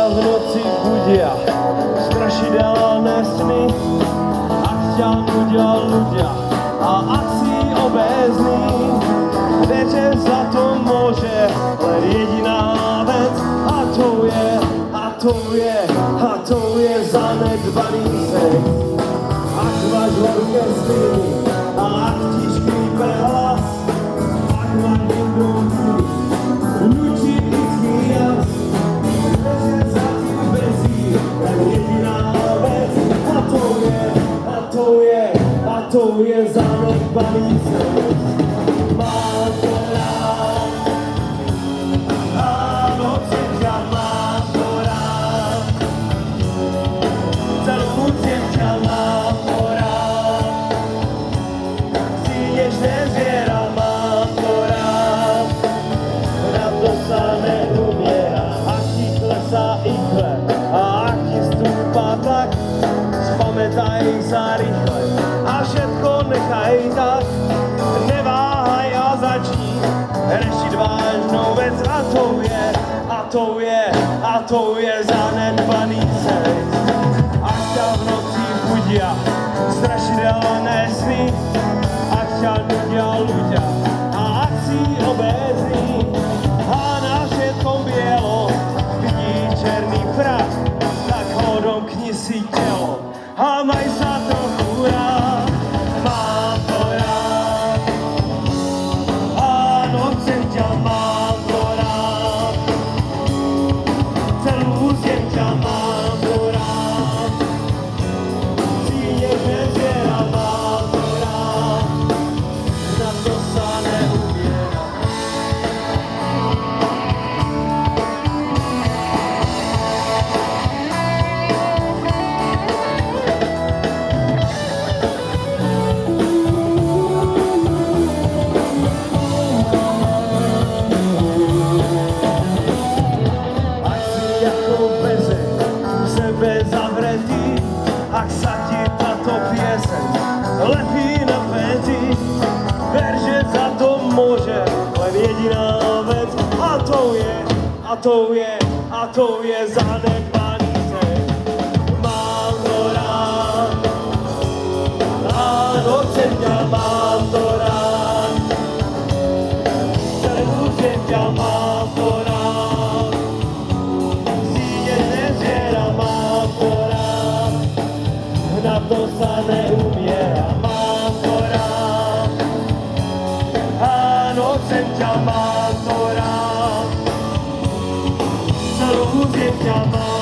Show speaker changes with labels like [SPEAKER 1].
[SPEAKER 1] ťa v noci budia strašidelné sny, ak ťa nudia ľudia a ak si obézny, viete, za to môže len jediná vec, a to je zanedbaný sex. Ak máš v ruke stýny a ak ti škrípe hlas, ak má niekto ľudí vždycky jas, viete, za tým bezí len jediná vec, a to je zanedbaný sex. Mám to rád, áno, ťa mám to rád, celú ťa mám to rád, si nežné zviera, mám to rád, na to sa neumiera, ak ti klesá ihle, a ak ti stúpa tak, spamätaj sa rýchle, a všetko nechaj tak, neváhaj a začni rešiť vážnou vec, a to je zanedbaný sex. Ak ťa v noci budia strašidelné sny, ak ťa nudia ľudia a ak si obézny a na všetkom bielo vidí černý prach, tak odomkni si telo a maj sa trochu rád. Mám to rád, áno, chcem ťa, mám to rád, celú zem ťa mám to rád, si nežné zviera, mám to rád, na to sa neumiera. Zavretý, ak sa ti táto pieseň lepí na pety, ver, že za to môže len jediná vec, a to je zanedbaný sex. Mám to rád, áno, chcem ťa, mám to rád, celú zem ťa mám to rád, si nežné zviera, mám to rád, na to sa neumiera, mám to rád, áno, chcem ťa, mám to rád, celú zem ťa mám